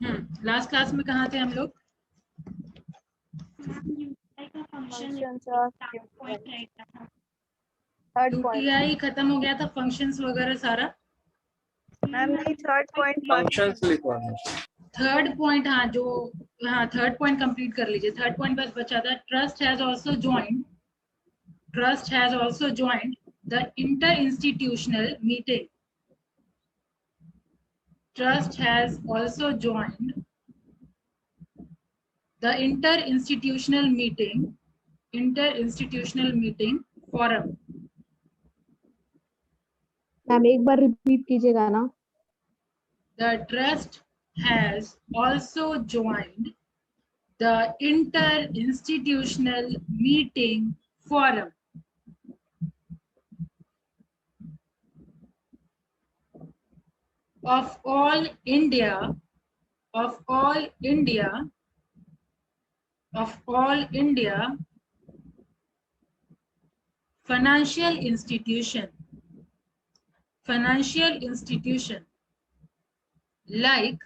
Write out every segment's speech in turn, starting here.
Last class में कहाँ थे हम लोग? functions of UTI. Third point UTI खत्म हो गया था, फंक्शंस वगैरह सारा। मैम नहीं, थर्ड पॉइंट फंक्शंस लिखवाना। थर्ड पॉइंट, हाँ जो, हाँ थर्ड पॉइंट कंप्लीट कर लीजिए। थर्ड पॉइंट बस बचा था। Trust has also joined the inter institutional meeting. Trust has also joined the inter-institutional meeting forum. Ma'am एक बार रिपीट कीजिएगा ना। The trust has also joined the inter-institutional meeting forum. Of all India financial institution like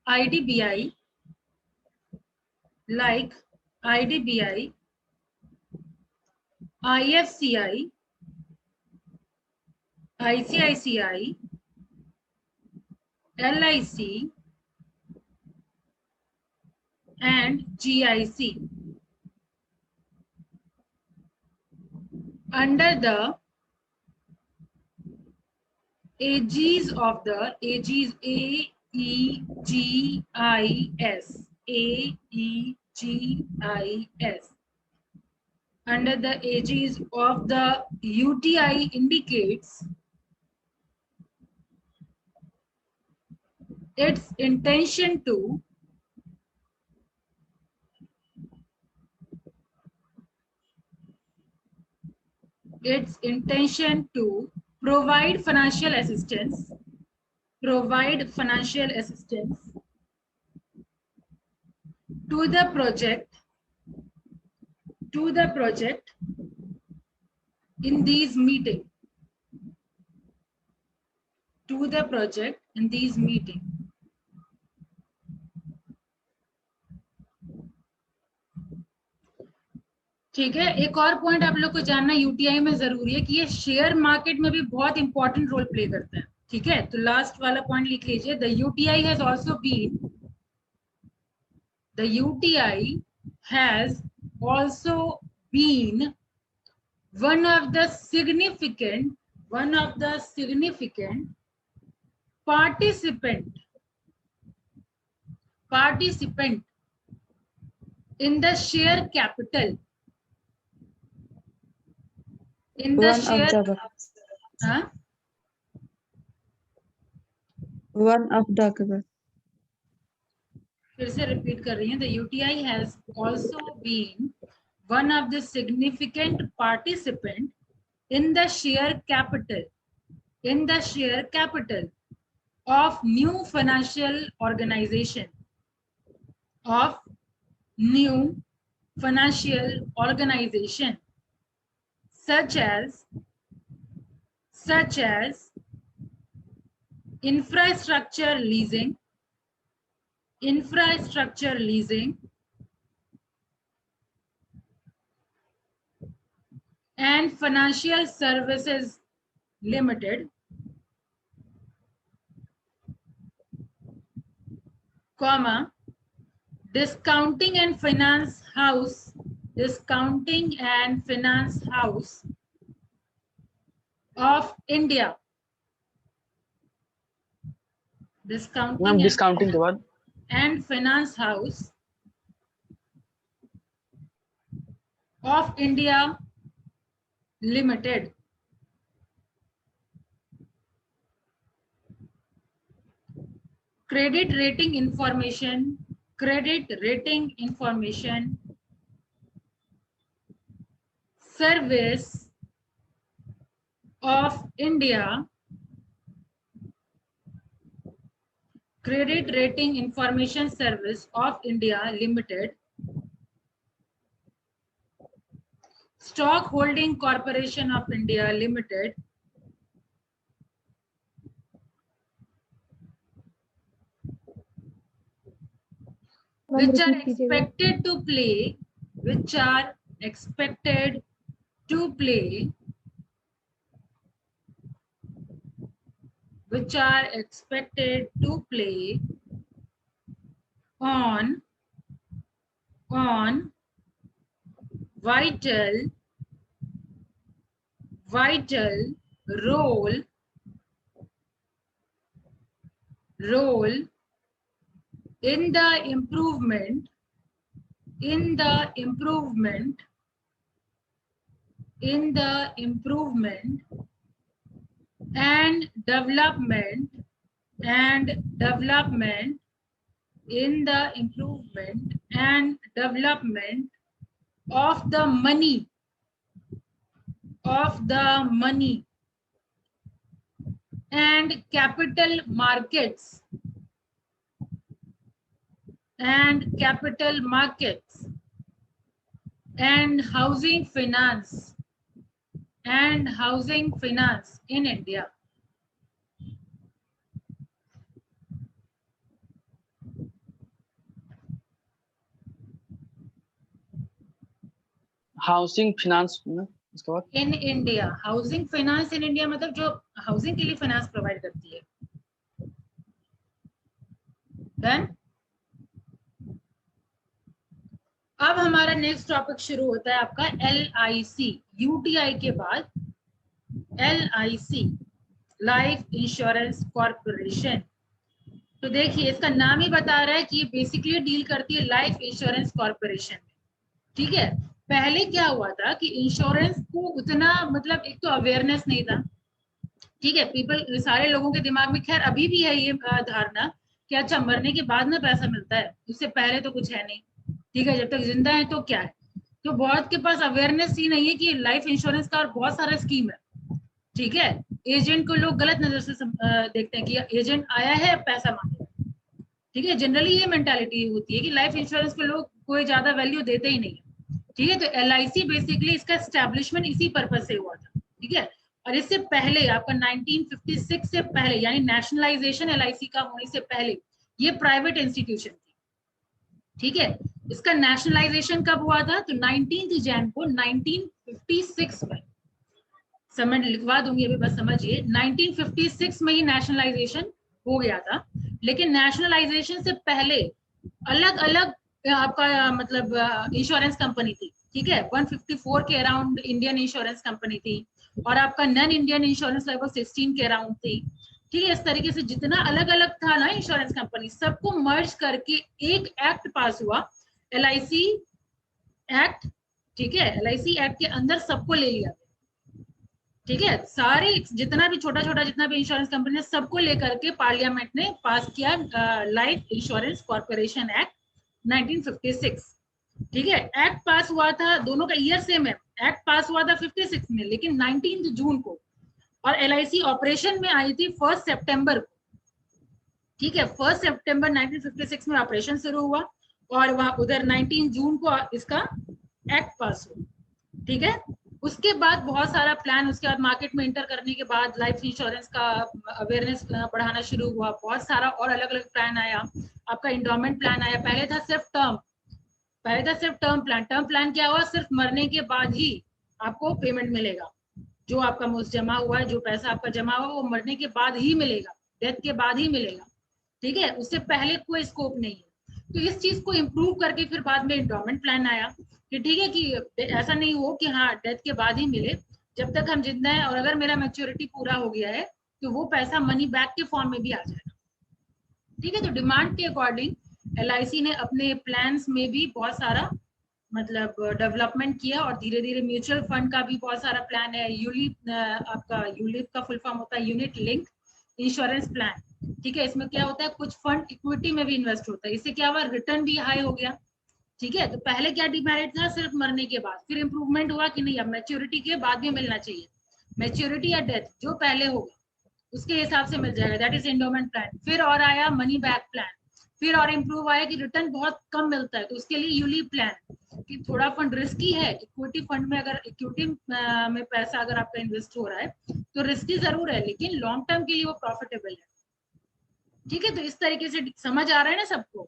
IDBI, IFCI, ICICI, LIC, and GIC under the aegis of the AEGIS, under the aegis of the UTI indicates its intention to provide financial assistance to the project in these meeting. ठीक है। एक और point आप लोग को जानना UTI में जरूरी है कि ये शेयर मार्केट में भी बहुत इंपॉर्टेंट रोल प्ले करता है। ठीक है, तो लास्ट वाला पॉइंट लिख लीजिए। The UTI has also been one of the significant participant in the share capital फिर से रिपीट कर रही हैं। The UTI has also been one of the significant participant in the share capital of new financial organization such as infrastructure leasing and financial services limited, discounting and finance house of India. Discounting के बाद and finance house of India Limited. Credit rating information service of India. Credit rating information service of India Limited. Stock Holding Corporation of India Limited. Ma'am which are repeat कीजिएगा। expected to play, which are expected to play, which are expected to play on vital role in the improvement and development in the improvement and development of the money and capital markets and housing finance in India. Housing finance में उसके बाद in India, housing finance in India मतलब जो housing के लिए finance provide करती है। Done. अब हमारा नेक्स्ट टॉपिक शुरू होता है आपका LIC। UTI के बाद LIC, लाइफ इंश्योरेंस कॉर्पोरेशन। तो देखिए इसका नाम ही बता रहा है कि ये बेसिकली डील करती है लाइफ इंश्योरेंस कॉर्पोरेशन में। ठीक है, पहले क्या हुआ था कि इंश्योरेंस को उतना मतलब एक तो अवेयरनेस नहीं था। ठीक है, पीपल सारे लोगों के दिमाग में खैर अभी भी है ये धारणा कि अच्छा मरने के बाद में पैसा मिलता है, उससे पहले तो कुछ है नहीं। ठीक है, जब तक जिंदा है तो क्या है। तो बहुत के पास अवेयरनेस ही नहीं है कि लाइफ इंश्योरेंस का और बहुत सारा स्कीम है। ठीक है, एजेंट को लोग गलत नजर से देखते हैं कि एजेंट आया है पैसा मांगेगा। ठीक है, जनरली ये मेंटालिटी होती है कि लाइफ इंश्योरेंस को लोग कोई ज्यादा वैल्यू देते ही नहीं। ठीक है, तो LIC बेसिकली इसका एस्टेब्लिशमेंट इसी पर्पज से हुआ था। ठीक है, और इससे पहले आपका 1956 से पहले यानी नेशनलाइजेशन LIC का होने से पहले ये प्राइवेट इंस्टीट्यूशन थी। ठीक है, इसका नेशनलाइजेशन कब हुआ था? तो 19 जनवरी को 1956 में। समय लिखवा दूंगी अभी, बस समझिए 1956 में ही नेशनलाइजेशन हो गया था। लेकिन नेशनलाइजेशन से पहले अलग अलग आपका मतलब इंश्योरेंस कंपनी थी। ठीक है, 154 के अराउंड इंडियन इंश्योरेंस कंपनी थी और आपका नॉन इंडियन इंश्योरेंस लगभग 16 के अराउंड थी। ठीक है, इस तरीके से जितना अलग अलग था ना इंश्योरेंस कंपनी, सबको मर्ज करके एक एक्ट पास हुआ, LIC एक्ट। ठीक है, LIC एक्ट के अंदर सबको ले लिया। ठीक है, सारे जितना भी छोटा छोटा जितना भी इंश्योरेंस कंपनी है सबको लेकर के पार्लियामेंट ने पास किया लाइफ इंश्योरेंस कॉर्पोरेशन एक्ट 1956। ठीक है, एक्ट पास हुआ था, दोनों का ईयर सेम है। एक्ट पास हुआ था 56 में, लेकिन 19 जून को, और LIC ऑपरेशन में आई थी 1 सितंबर को। ठीक है, 1 सितंबर 1956 में ऑपरेशन शुरू हुआ और वहां उधर 19 जून को इसका एक्ट पास हुआ। ठीक है, उसके बाद बहुत सारा प्लान, उसके बाद मार्केट में एंटर करने के बाद लाइफ इंश्योरेंस का अवेयरनेस बढ़ाना शुरू हुआ। बहुत सारा और अलग अलग प्लान आया। आपका इंडोमेंट प्लान आया। पहले था सिर्फ टर्म प्लान। टर्म प्लान क्या हुआ? सिर्फ मरने के बाद ही आपको पेमेंट मिलेगा। जो आपका मुझ जमा हुआ है, जो पैसा आपका जमा हुआ वो मरने के बाद ही मिलेगा, डेथ के बाद ही मिलेगा। ठीक है, उससे पहले कोई स्कोप नहीं है। तो इस चीज को इम्प्रूव करके फिर बाद में इंडोमेंट प्लान आया कि ठीक है कि ऐसा नहीं हो कि हाँ डेथ के बाद ही मिले, जब तक हम जिंदा हैं और अगर मेरा मैच्योरिटी पूरा हो गया है तो वो पैसा मनी बैक के फॉर्म में भी आ जाएगा। ठीक है, तो डिमांड के अकॉर्डिंग LIC ने अपने प्लान्स में भी बहुत सारा मतलब डेवलपमेंट किया और धीरे धीरे म्यूचुअल फंड का भी बहुत सारा प्लान है। यूलिप, आपका यूलिप का फुल फॉर्म होता है यूनिट लिंक इंश्योरेंस प्लान। ठीक है, इसमें क्या होता है, कुछ फंड इक्विटी में भी इन्वेस्ट होता है। इससे क्या हुआ, रिटर्न भी हाई हो गया। ठीक है, तो पहले क्या डिमेरिट था, सिर्फ मरने के बाद, फिर इंप्रूवमेंट हुआ कि नहीं अब मैच्योरिटी के बाद भी मिलना चाहिए। मैच्योरिटी या डेथ जो पहले होगा उसके हिसाब से मिल जाएगा, दैट इज एंडोमेंट प्लान। फिर और आया मनी बैक प्लान। फिर और इम्प्रूव आया कि रिटर्न बहुत कम मिलता है, तो उसके लिए यूलिप प्लान कि थोड़ा फंड रिस्की है। इक्विटी फंड में अगर इक्विटी में पैसा अगर आपका इन्वेस्ट हो रहा है तो रिस्की जरूर है, लेकिन लॉन्ग टर्म के लिए वो प्रॉफिटेबल है। ठीक है, तो इस तरीके से समझ आ रहा है ना सबको।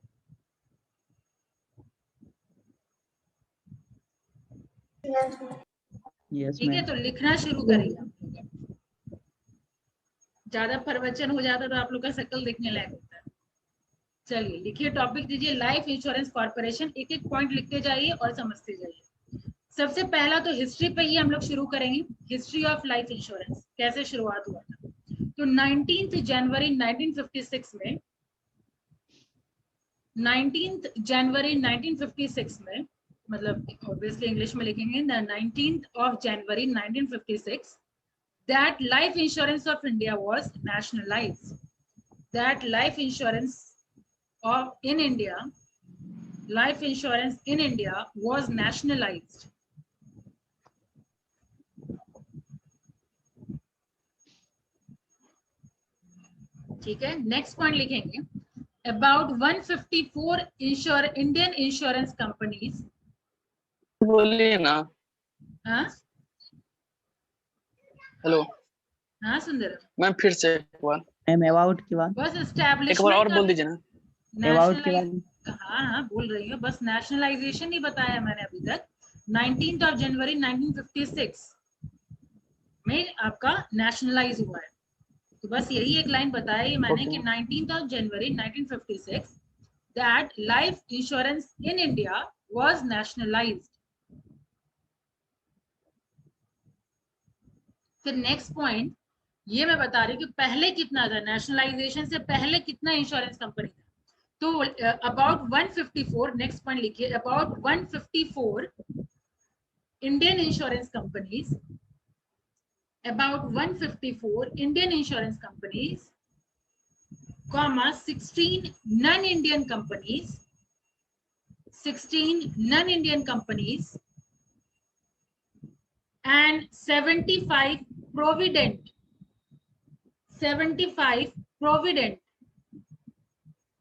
यस ठीक है, तो लिखना शुरू करिए आप लोग। ज्यादा प्रवचन हो जाता तो आप लोग का शक्ल देखने लायक होता है। चलिए लिखिए, टॉपिक दीजिए लाइफ इंश्योरेंस कॉर्पोरेशन। एक एक पॉइंट लिखते जाइए और समझते जाइए। सबसे पहला तो हिस्ट्री पे ही हम लोग शुरू करेंगे। हिस्ट्री ऑफ लाइफ इंश्योरेंस कैसे शुरुआत हुआ था। तो 19 जनवरी 1956 में 19 जनवरी 1956 में, मतलब ऑब्वियसली इंग्लिश में लिखेंगे, the 19th of January 1956 that life insurance of India was nationalized. That life insurance in India was nationalized. ठीक है, नेक्स्ट पॉइंट लिखेंगे about 154 Indian insurance companies. बोलिए ना। हाँ हेलो हाँ सुंदर, मैम, फिर से एक बार। मैम अबाउट के बाद बस एक बार और बोल दीजिए ना। अबाउट के बाद हाँ हाँ बोल रही हूँ, बस नेशनलाइजेशन ही बताया मैंने अभी तक। 19 जनवरी 1956 में आपका नेशनलाइज हुआ है। तो बस यही एक लाइन बताया ही मैंने कि 19 जनवरी 1956 that life insurance in India was nationalized. फिर नेक्स्ट पॉइंट ये मैं बता रही हूँ कि पहले कितना था, नेशनलाइजेशन से पहले कितना इंश्योरेंस कंपनी था। तो अबाउट 154, नेक्स्ट पॉइंट लिखिए, about 154 Indian insurance companies, about 154 Indian insurance companies, comma 16 non-Indian companies, 16 non-Indian companies, and 75 provident, 75 provident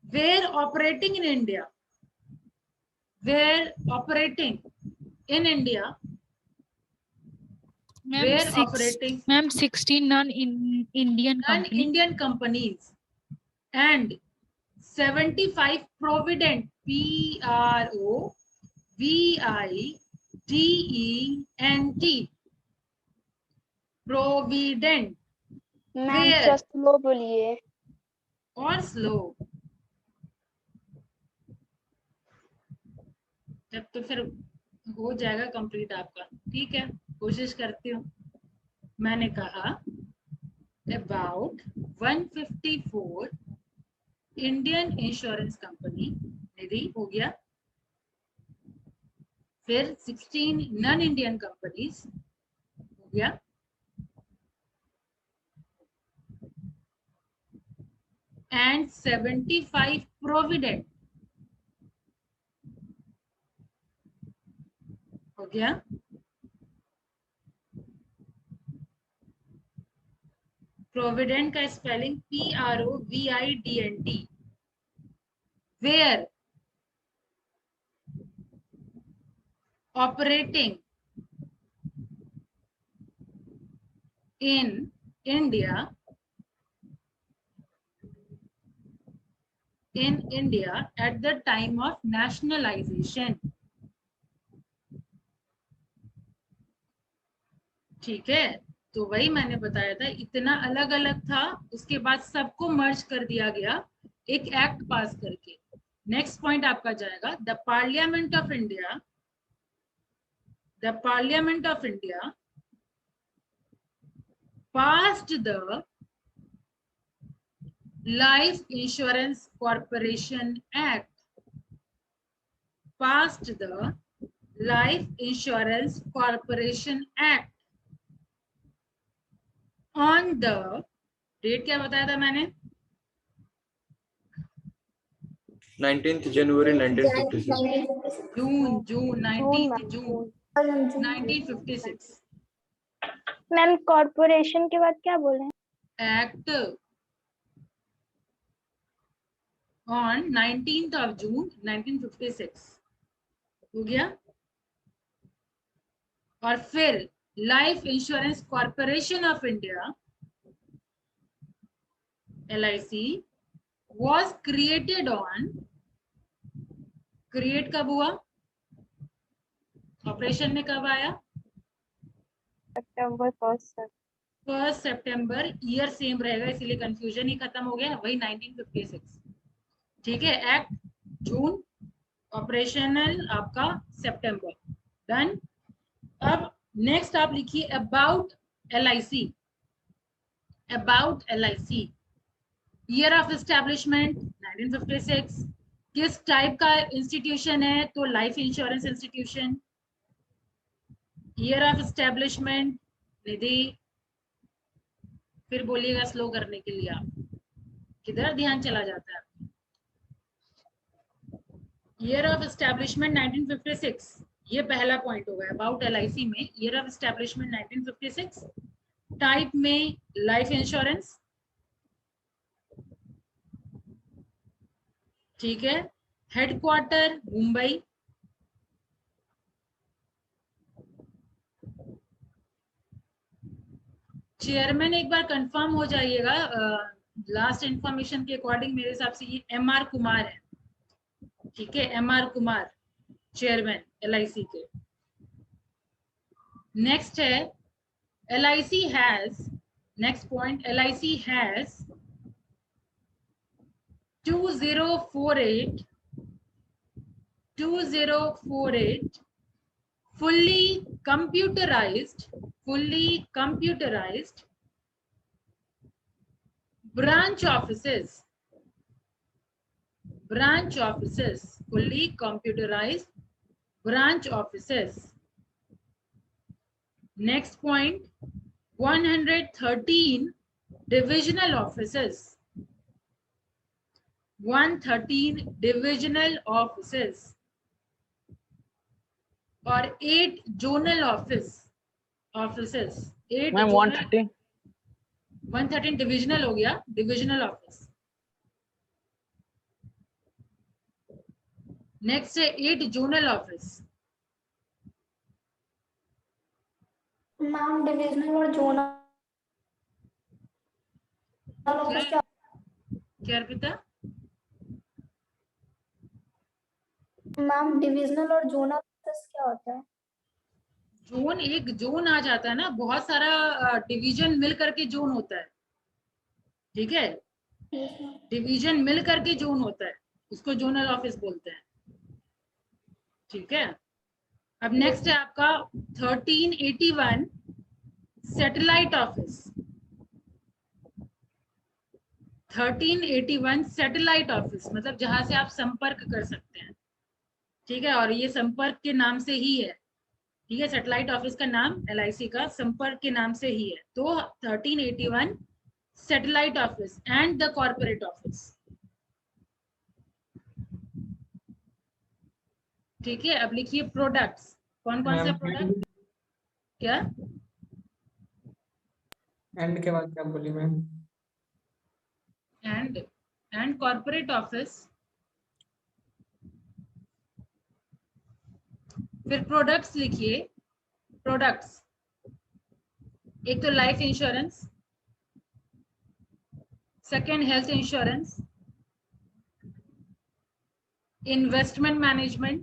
were operating in India, were operating in India. Ma'am, 16 non-Indian companies and 75 provident, Provident, provident, ma'am थोड़ा slow बोलिए। और slow, तब तो फिर हो जाएगा complete आपका। ठीक है, कोशिश करती हूँ। मैंने कहा अबाउट 154 इंडियन इंश्योरेंस कंपनी, निधि हो गया, फिर 16 नॉन इंडियन कंपनीज हो गया, एंड 75 प्रोविडेंट हो गया, प्रोविडेंट का spelling PROVIDENT, where operating in India at the time of nationalization. ठीक है, तो वही मैंने बताया था, इतना अलग अलग था, उसके बाद सबको मर्ज कर दिया गया एक एक्ट पास करके। नेक्स्ट पॉइंट आपका जाएगा, the parliament of India, the Parliament of India passed the Life Insurance Corporation Act, passed the Life Insurance Corporation Act on the date क्या बताया था मैंने, 19th January 1956. June 19th June 1956। Ma'am corporation के बाद क्या बोल रहे हैं? Act on 19th of June 1956 हो गया। और फिर life insurance corporation of India LIC was created on, create कब हुआ, ऑपरेशन में कब आया? सितंबर 1 सितंबर, ईयर सेम रहेगा इसीलिए कंफ्यूजन ही खत्म हो गया, वही 1956। ठीक है, एक्ट जून, ऑपरेशनल आपका सितंबर। डन। अब नेक्स्ट आप लिखिए about LIC। About LIC, year of establishment 1956। किस टाइप का इंस्टीट्यूशन है? तो life insurance institution. Year of establishment Nidhi, फिर बोलिएगा स्लो करने के लिए, आप किधर ध्यान चला जाता है? ईयर ऑफ एस्टेब्लिशमेंट 1956, ये पहला पॉइंट होगा अबाउट LIC में। ईयर ऑफ एस्टेब्लिशमेंट 1956, टाइप में लाइफ इंश्योरेंस। ठीक है, हेडक्वार्टर मुंबई। चेयरमैन एक बार कंफर्म हो जाइएगा, लास्ट इंफॉर्मेशन के अकॉर्डिंग मेरे हिसाब से ये MR कुमार है। ठीक है, MR कुमार चेयरमैन LIC के। नेक्स्ट है LIC has, next point, LIC has 2048 fully computerized branch offices, fully computerized branch offices. Next point, 113 divisional offices, 113 divisional offices और 8 zonal offices, 8 मैम 113 डिविजनल हो गया, डिविजनल ऑफिस। नेक्स्ट है 8 zonal office. Ma'am divisional और zonal office क्या? क्या Arpita? Ma'am divisional और zonal office क्या होता है? जोन, एक जोन आ जाता है ना, बहुत सारा डिवीजन मिल करके जोन होता है। ठीक है, डिवीजन मिल करके जोन होता है, उसको जोनल ऑफिस बोलते हैं। ठीक है, अब नेक्स्ट है आपका 1381 सैटेलाइट ऑफिस। 1381 सैटेलाइट ऑफिस मतलब जहां से आप संपर्क कर सकते हैं। ठीक है, और ये संपर्क के नाम से ही है। ठीक है, सैटेलाइट ऑफिस का नाम LIC का संपर्क के नाम से ही है। तो 1381 satellite office and the corporate office. ठीक है, अब लिखिए प्रोडक्ट्स। कौन कौन से प्रोडक्ट? क्या एंड के बाद क्या बोली मैम? एंड कॉर्पोरेट ऑफिस, फिर प्रोडक्ट्स लिखिए। प्रोडक्ट्स, एक तो life insurance, second health insurance, investment management,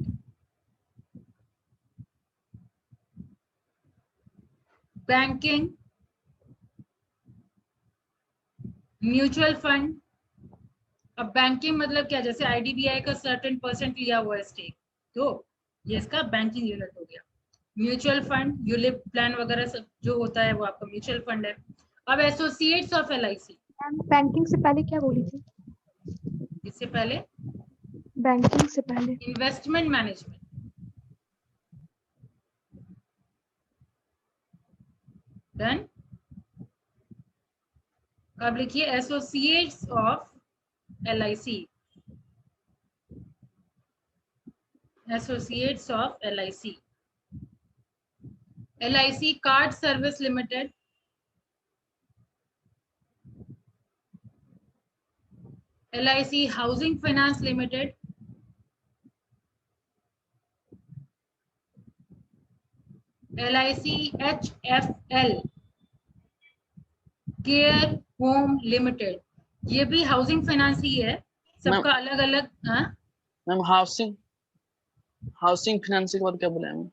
banking, mutual fund. अब बैंकिंग मतलब क्या, जैसे IDBI का सर्टेन % लिया हुआ है स्टेक, तो ये इसका बैंकिंग यूनिट हो गया। म्यूचुअल फंड, यूलिप प्लान वगैरह सब जो होता है वो आपका म्यूचुअल फंड है। अब एसोसिएट्स ऑफ LIC। बैंकिंग से पहले क्या बोली थी? इससे पहले बैंकिंग से पहले इन्वेस्टमेंट मैनेजमेंट। डन। अब लिखिए associates of LIC, associates of LIC। LIC card service limited, LIC housing finance limited, LIC HFL care home limited, ये भी हाउसिंग फाइनेंस ही है, सबका अलग अलग। मैम हाउसिंग फाइनेंस के बाद क्या बोला है?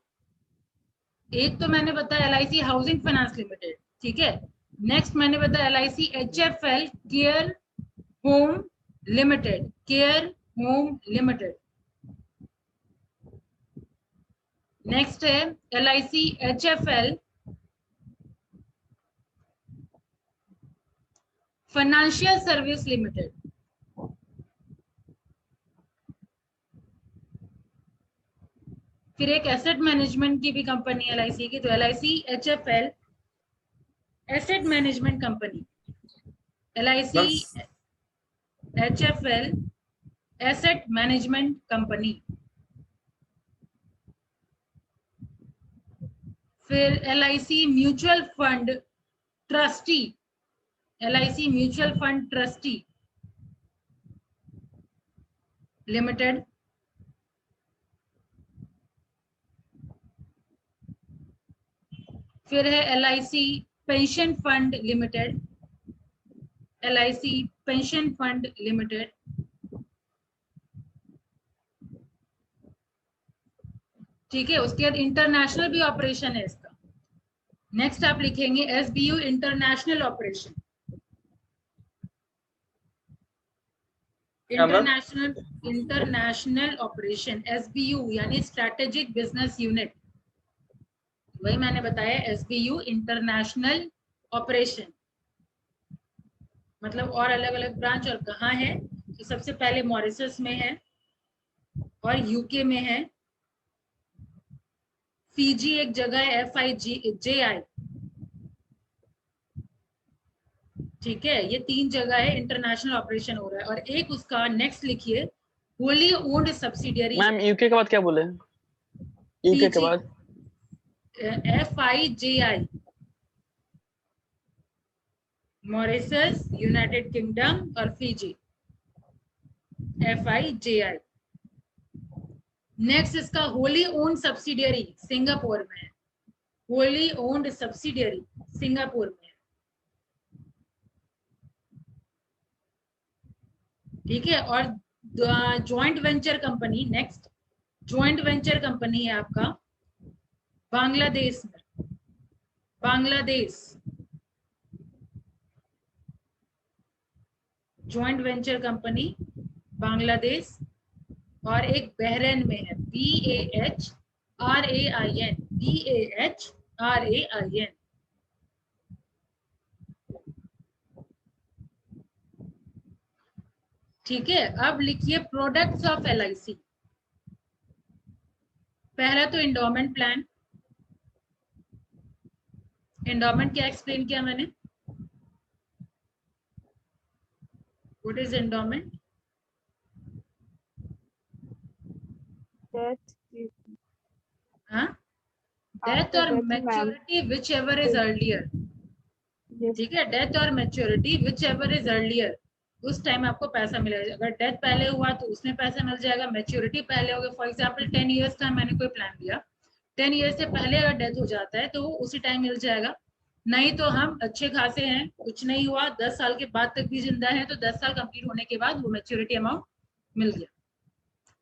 एक तो मैंने बताया LIC हाउसिंग फाइनेंस लिमिटेड, ठीक है। नेक्स्ट मैंने बताया LIC HFL care home limited, care home limited. Next है LIC HFL financial service limited. फिर एक एसेट मैनेजमेंट की भी कंपनी LIC की, तो LIC HFL asset management company, LIC HFL asset management company. फिर LIC mutual fund trustee, LIC mutual fund trustee limited. फिर है LIC pension fund limited, LIC pension fund limited. ठीक है, उसके बाद इंटरनेशनल भी ऑपरेशन है इसका। नेक्स्ट आप लिखेंगे SBU international operation, international operation SBU यानी स्ट्रेटेजिक बिजनेस यूनिट। वही मैंने बताया SBU इंटरनेशनल ऑपरेशन, मतलब और अलग अलग ब्रांच और कहाँ है, तो सबसे पहले मॉरिशस में है और UK में है, फीजी एक जगह है FIJI, ठीक है। ये 3 जगह है इंटरनेशनल ऑपरेशन हो रहा है। और एक उसका नेक्स्ट लिखिए wholly owned subsidiary. Ma'am UK के बाद क्या बोले? UK के बाद FIJI, मॉरिशस, यूनाइटेड किंगडम और फीजी, FIJI। नेक्स्ट इसका होली ओन्ड सब्सिडियरी सिंगापुर में है, होली ओन्ड सब्सिडियरी सिंगापुर में है, ठीक है। और joint venture company, next joint venture company है आपका बांग्लादेश में, Bangladesh joint venture company Bangladesh. और एक बहरीन में है BAHRAIN, BAHRAIN। ठीक है, अब लिखिए प्रोडक्ट्स ऑफ LIC। पहला तो एंडोमेंट प्लान। एंडोमेंट क्या एक्सप्लेन किया मैंने? What is endowment? डेथ और maturity which ever is earlier, ठीक है। डेथ और maturity which ever is earlier, उस टाइम आपको पैसा मिलेगा। अगर डेथ पहले हुआ तो उसमें पैसा मिल जाएगा, मैच्योरिटी पहले होगा। फॉर एग्जांपल 10 इयर्स का मैंने कोई प्लान दिया, 10 इयर्स से पहले अगर डेथ हो जाता है तो वो उसी टाइम मिल जाएगा। नहीं तो हम अच्छे खासे हैं, कुछ नहीं हुआ, 10 साल के बाद तक भी जिंदा है, तो 10 साल कंप्लीट होने के बाद वो मैच्योरिटी अमाउंट मिल गया,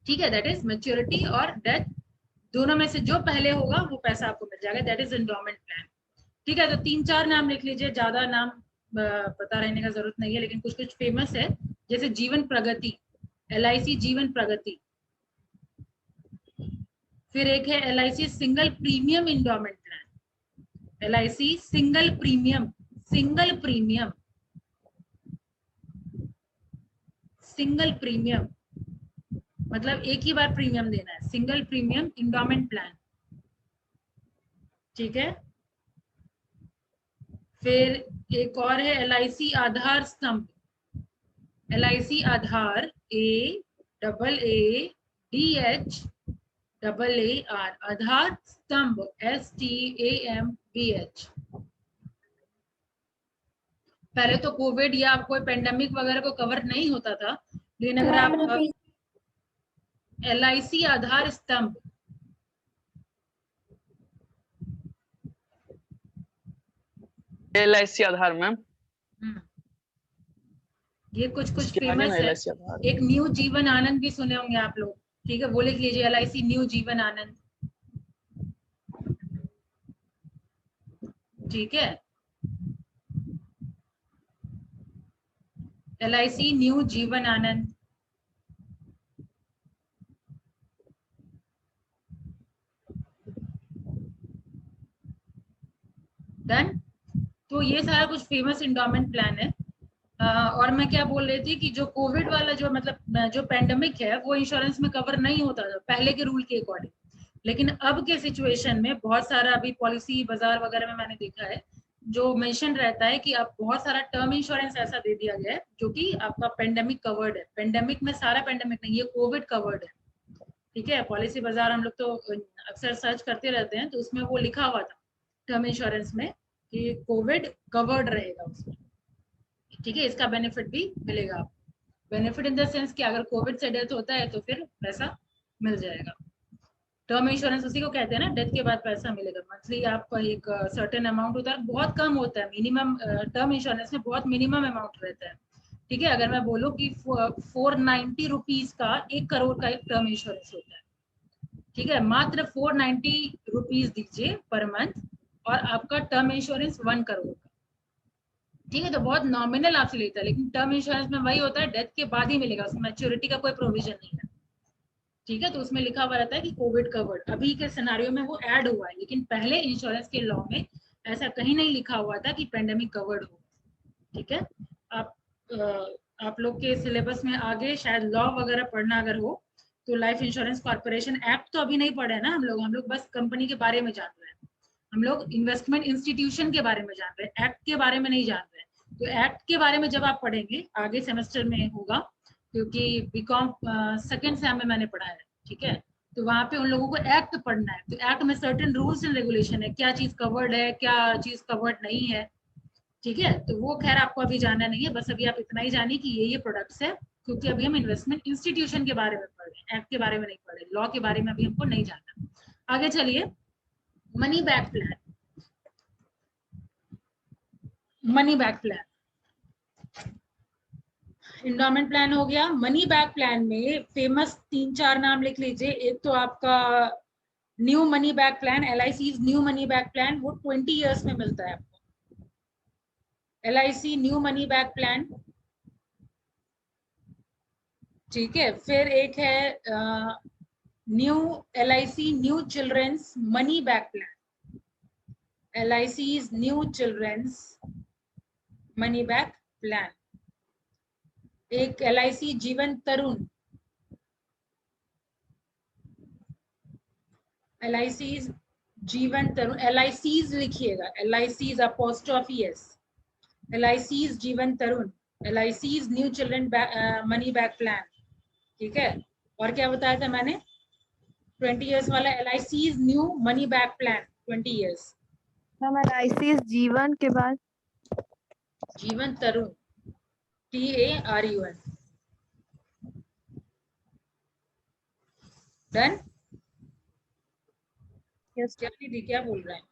ठीक है। दैट इज मैच्योरिटी और डेथ, दोनों में से जो पहले होगा वो पैसा आपको मिल जाएगा, दैट इज एंडोमेंट प्लान, ठीक है। तो 3-4 नाम लिख लीजिए, ज्यादा नाम पता रहने का जरूरत नहीं है, लेकिन कुछ कुछ फेमस है, जैसे जीवन प्रगति, LIC जीवन प्रगति। फिर एक है LIC single premium endowment plan, LIC single premium, single premium, single premium मतलब एक ही बार प्रीमियम देना है, सिंगल प्रीमियम एंडोमेंट प्लान, ठीक है। फिर एक और है LIC आधार स्तंभ, LIC आधार AAADHAAR, आधार स्तंभ STAMBH। पहले तो कोविड या कोई पेंडेमिक वगैरह को कवर नहीं होता था, लेकिन अगर आप LIC आधार स्तंभ, LIC आधार मैम, ये कुछ कुछ फेमस है। एक न्यू जीवन आनंद भी सुने होंगे आप लोग, ठीक है, वो लिख लीजिए LIC न्यू जीवन आनंद। ठीक है। LIC new Jeevan Anand, done. तो ये सारा कुछ फेमस इंडोमेंट प्लान है। और मैं क्या बोल रही थी कि जो कोविड वाला जो मतलब जो पेंडेमिक है वो इंश्योरेंस में कवर नहीं होता था पहले के रूल के अकॉर्डिंग, लेकिन अब के सिचुएशन में बहुत सारा अभी पॉलिसी बाजार वगैरह में मैंने देखा है जो मेंशन रहता है कि अब बहुत सारा टर्म इंश्योरेंस ऐसा दे दिया गया है जो कि आपका पेंडेमिक कवर्ड है। पेंडेमिक में सारा पेंडेमिक नहीं, ये कोविड कवर्ड है। ठीक है, पॉलिसी बाजार हम लोग तो अक्सर सर्च करते रहते हैं, तो उसमें वो लिखा हुआ था टर्म इंश्योरेंस में कि कोविड कवर्ड रहेगा उसमें। ठीक है, इसका बेनिफिट भी मिलेगा आपको। बेनिफिट इन द सेंस कि अगर कोविड से डेथ होता है तो फिर पैसा मिल जाएगा। टर्म इंश्योरेंस उसी को कहते हैं ना, डेथ के बाद पैसा मिलेगा। मंथली आपका एक सर्टेन अमाउंट होता है, बहुत कम होता है मिनिमम। टर्म इंश्योरेंस में बहुत मिनिमम अमाउंट रहता है। ठीक है, अगर मैं बोलूँ कि 490 रुपीज का 1 करोड़ का एक टर्म इंश्योरेंस होता है। ठीक है, मात्र 490 रुपीज दीजिए पर मंथ और आपका टर्म इंश्योरेंस 1 करोड़ का। ठीक है, तो बहुत नॉमिनल आपसे लेता है, लेकिन टर्म इंश्योरेंस में वही होता है, डेथ के बाद ही मिलेगा, उसमें मैच्योरिटी का कोई प्रोविजन नहीं है। ठीक है, तो उसमें लिखा हुआ रहता है कि कोविड कवर्ड। अभी के सिनारियो में वो ऐड हुआ है, लेकिन पहले इंश्योरेंस के लॉ में ऐसा कहीं नहीं लिखा हुआ था कि पेंडेमिक कवर्ड हो। ठीक है, आप लोग के सिलेबस में आगे शायद लॉ वगैरह पढ़ना अगर हो तो लाइफ इंश्योरेंस कॉर्पोरेशन एक्ट तो अभी नहीं पढ़े ना हम लोग बस कंपनी के बारे में जान रहे हैं, हम लोग इन्वेस्टमेंट इंस्टीट्यूशन के बारे में जान रहे हैं, एक्ट के बारे में नहीं जान रहे हैं। तो एक्ट के बारे में जब आप पढ़ेंगे आगे सेमेस्टर में होगा, क्योंकि बीकॉम सेकेंड सेम में मैंने पढ़ा है। ठीक है, तो वहां पे उन लोगों को एक्ट पढ़ना है, तो एक्ट में सर्टेन रूल्स एंड रेगुलेशन है, क्या चीज कवर्ड है क्या चीज कवर्ड नहीं है। ठीक है, तो वो खैर आपको अभी जानना नहीं है, बस अभी आप इतना ही जानिए कि ये प्रोडक्ट्स है, क्योंकि अभी हम इन्वेस्टमेंट इंस्टीट्यूशन के बारे में पढ़ रहे हैं, एक्ट के बारे में नहीं पढ़ रहे, लॉ के बारे में अभी हमको नहीं जानना। आगे चलिए, money back plan. Money back plan endowment plan हो गया। मनी बैक प्लान में फेमस 3-4 नाम लिख लीजिए। एक तो आपका new money back plan, LIC new money back plan, वो 20 इयर्स में मिलता है आपको। LIC new money back plan. ठीक है, फिर एक है new LIC new children's money back plan, LIC new children's money back plan. एक LIC Jeevan Tarun, LIC Jeevan Tarun, LIC लिखिएगा, LIC apostrophe S, LIC Jeevan Tarun, LIC new children money back plan. ठीक है, और क्या बताया था मैंने, 20 इयर्स वाला LIC new money back plan 20 years. LIC जीवन के बाद जीवन तरुण, TARUN। डन। यस क्या दीदी क्या बोल रहे हैं,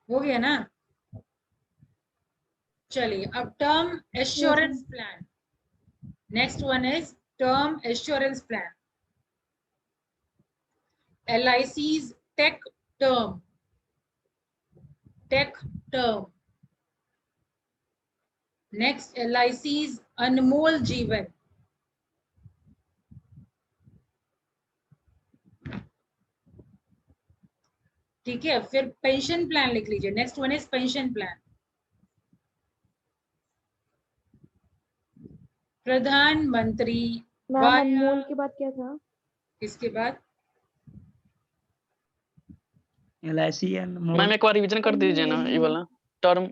हो गया ना। चलिए, अब term assurance plan. Next one is term assurance plan, LIC's tech term, tech term. Next LIC's Anmol Jeevan, ठीक है। फिर पेंशन प्लान लिख लीजिए, next one is pension plan, प्रधानमंत्री अनमोल के बाद क्या था? इसके बाद LIC मैम एक बार रिवीजन कर दीजिए ना ये वाला टर्म।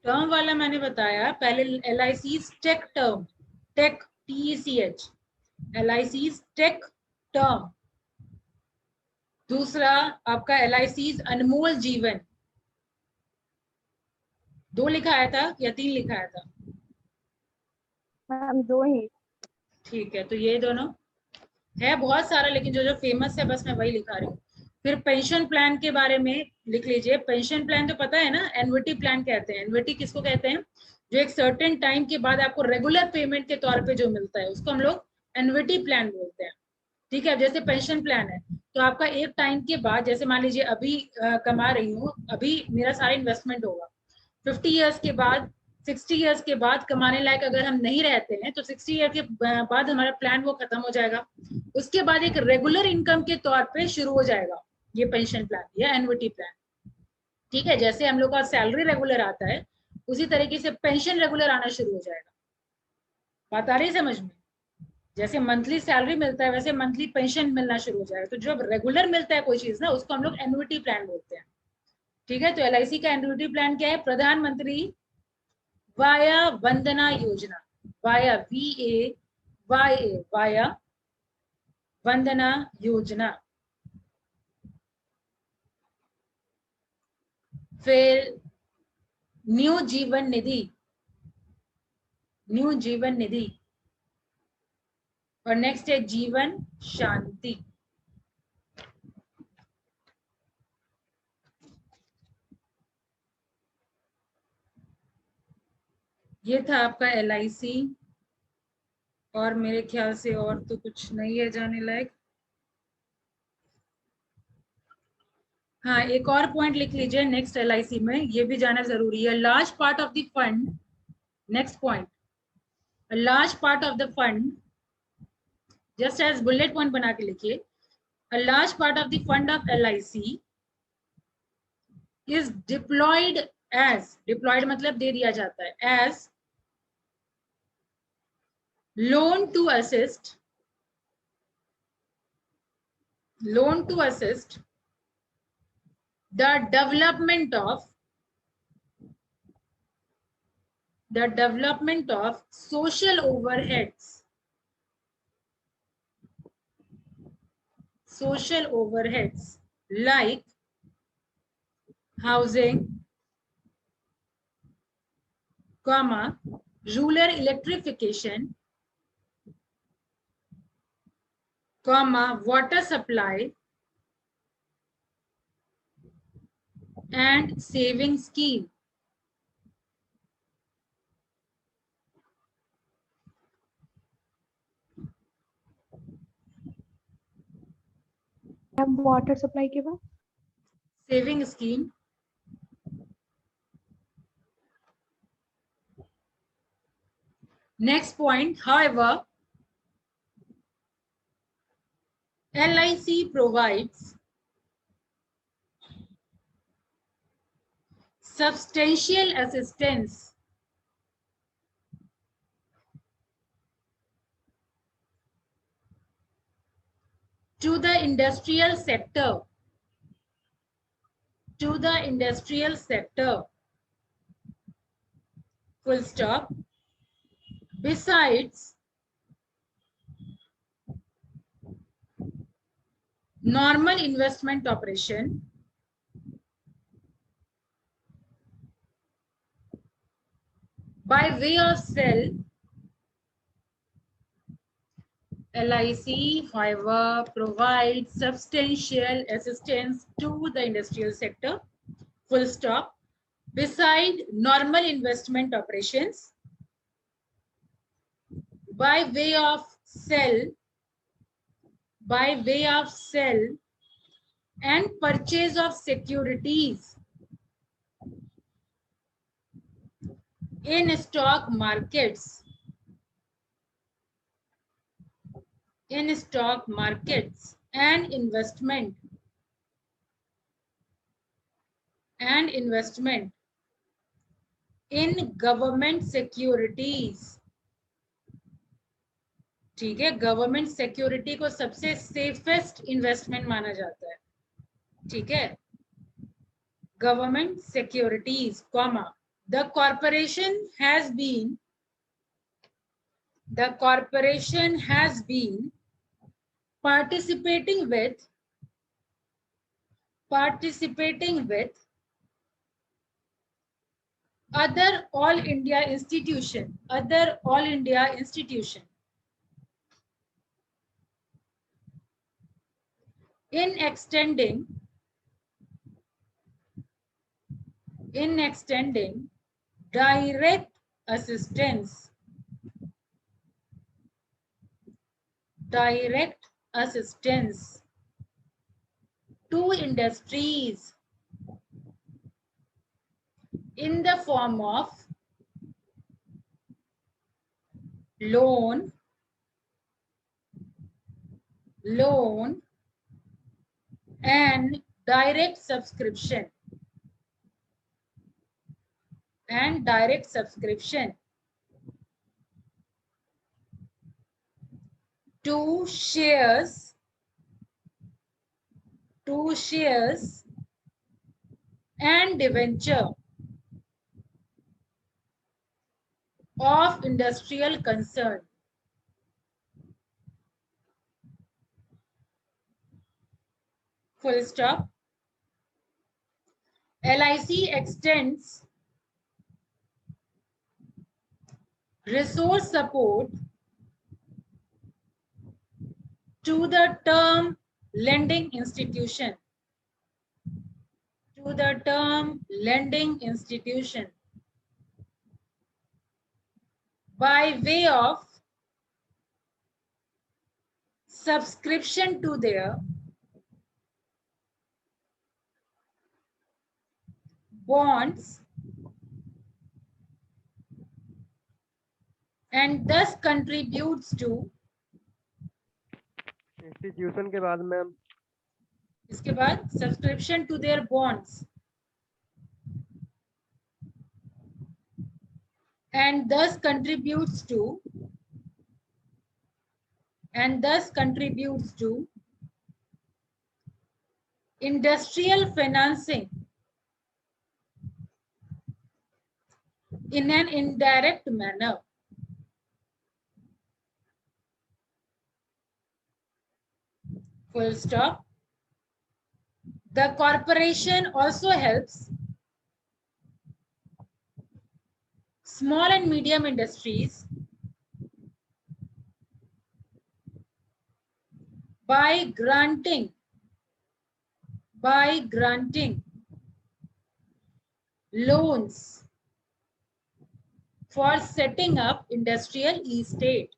टर्म वाला मैंने बताया पहले, LIC's tech term, tech TECH, LIC's tech term. दूसरा आपका LIC's अनमोल जीवन, 2 लिखा आया था या 3 लिखा आया था? मैम 2 ही। ठीक है, तो ये दोनों है, बहुत सारा, लेकिन जो जो फेमस है बस मैं वही लिखा रही हूँ। फिर पेंशन प्लान के बारे में लिख लीजिए। पेंशन प्लान तो पता है ना, एन्युटी प्लान कहते हैं। एन्युटी किसको कहते हैं, जो एक सर्टेन टाइम के बाद आपको रेगुलर पेमेंट के तौर पे जो मिलता है उसको हम लोग एन्युटी प्लान बोलते हैं। ठीक है, जैसे पेंशन प्लान है, तो आपका एक टाइम के बाद, जैसे मान लीजिए अभी कमा रही हूँ, अभी मेरा सारा इन्वेस्टमेंट होगा, 50 ईयर्स के बाद, 60 ईयर्स के बाद कमाने लायक अगर हम नहीं रहते हैं तो 60 ईयर के बाद हमारा प्लान वो खत्म हो जाएगा। उसके बाद एक रेगुलर इनकम के तौर पे शुरू हो जाएगा ये पेंशन प्लान या एन्युटी प्लान। ठीक है, जैसे हम लोग का सैलरी रेगुलर आता है उसी तरीके से पेंशन रेगुलर आना शुरू हो जाएगा। बात आ रही है समझ में? जैसे मंथली सैलरी मिलता है वैसे मंथली पेंशन मिलना शुरू हो जाएगा। तो जब रेगुलर मिलता है कोई चीज ना, उसको हम लोग एन्युटी प्लान बोलते हैं। ठीक है, तो LIC का एन्युटी प्लान क्या है? प्रधानमंत्री via Vandana Yojana, via VAYA, via Vandana Yojana. फिर न्यू जीवन निधि, न्यू जीवन निधि, और नेक्स्ट है जीवन शांति। ये था आपका LIC, और मेरे ख्याल से और तो कुछ नहीं है जाने लायक। हाँ, एक और पॉइंट लिख लीजिए नेक्स्ट LIC में, ये भी जाना जरूरी है। Large part of the fund, next point, large part of the fund, just as bullet point बना के लिखिए, a large part of the fund of LIC is deployed as, deployed मतलब दे दिया जाता है, as loan to assist, loan to assist the development of social overheads, social overheads like housing, comma, rural electrification, comma, water supply and saving scheme. Water supply के बाद Saving scheme, next point, however, LIC provides substantial assistance to the industrial sector, to the industrial sector, full stop, besides normal investment operation by way of sell. LIC, however, provides substantial assistance to the industrial sector, full stop, beside normal investment operations by way of sell, by way of sell and purchase of securities in stock markets, in stock markets and investment in government securities. ठीक है, government security को सबसे safest investment माना जाता है। ठीक है, government securities, comma, the corporation has been participating with other all India institution in extending direct assistance to industries in the form of loan, and direct subscription, to shares and debenture of industrial concern. Full stop. LIC extends resource support to the term lending institution, by way of subscription to their bonds, and thus contributes to, institution के बाद ma'am, इसके बाद subscription to their bonds, and thus contributes to industrial financing in an indirect manner. Full stop. The corporation also helps small and medium industries by granting loans for setting up industrial estate,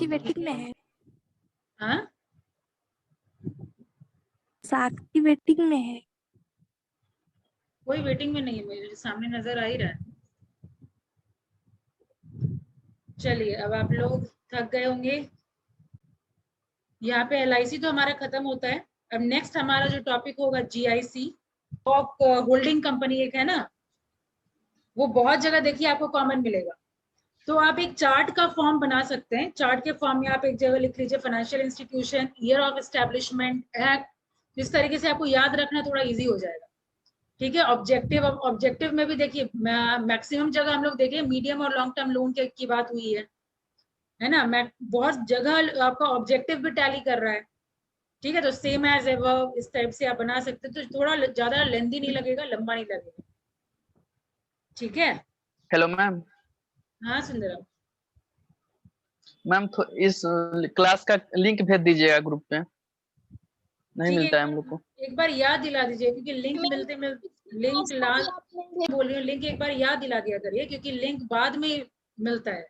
waiting में है, हाँ, साक्षी waiting में है। कोई waiting में नहीं है, मेरे सामने नजर आ ही रहा है। चलिए, अब आप लोग थक गए होंगे। यहाँ पे LIC तो हमारा खत्म होता है। अब नेक्स्ट हमारा जो टॉपिक होगा GIC, स्टॉक होल्डिंग कंपनी एक है ना, वो बहुत जगह देखिए आपको कॉमन मिलेगा। तो आप एक चार्ट का फॉर्म बना सकते हैं। चार्ट के फॉर्म में आप एक जगह लिख लीजिए financial institution, year of establishment, act. इस तरीके से आपको याद रखना थोड़ा इजी हो जाएगा। ठीक है। ऑब्जेक्टिव में भी देखिए मैक्सिमम जगह हम लोग देखें मीडियम और लॉन्ग टर्म लोन की बात हुई है ना। बहुत जगह आपका ऑब्जेक्टिव भी टैली कर रहा है। ठीक है, तो सेम एज एवर इस टाइप से आप बना सकते हैं, तो थोड़ा ज्यादा लेंथी नहीं लगेगा, लंबा नहीं लगेगा। ठीक है। Hello ma'am. हाँ सुंदरम मैम इस क्लास का लिंक भेज दीजिएगा ग्रुप पे, नहीं मिलता है हम लोग को। एक बार याद दिला दीजिए, क्योंकि लिंक मिलते लिंक बोल रही हूँ, लिंक एक बार याद दिला दिया करिए, क्योंकि लिंक बाद में मिलता है।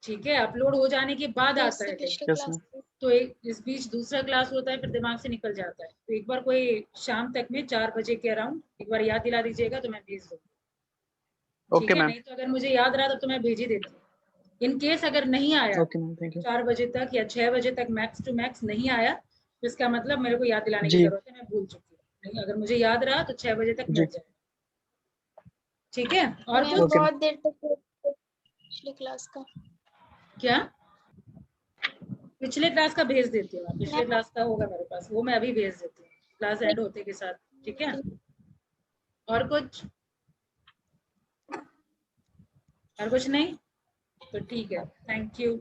ठीक है, अपलोड हो जाने के बाद आता है लिंक, तो इस बीच दूसरा क्लास होता है, फिर दिमाग से निकल जाता है। तो एक बार कोई शाम तक में 4 बजे के अराउंड एक बार याद दिला दीजिएगा, तो मैं भेज दूंगी। Okay ma'am. नहीं तो अगर मुझे याद रहा तो मैं भेज ही देती हूँ। इन केस अगर नहीं आया 4 बजे तक या 6 बजे तक मैक्स टू मैक्स नहीं आया, तो इसका मतलब मेरे को याद दिलाने की जरूरत है, मैं भूल चुकी हूँ। नहीं, अगर मुझे याद रहा तो 6 बजे तक मिल जाए। ठीक है। और कुछ बहुत देर तक पिछले क्लास का क्या, पिछले क्लास का भेज देती हूँ। पिछले क्लास का होगा मेरे पास, वो मैं अभी भेज देती हूँ क्लास एंड होते के साथ। ठीक है। और कुछ नहीं, तो ठीक है। Thank you.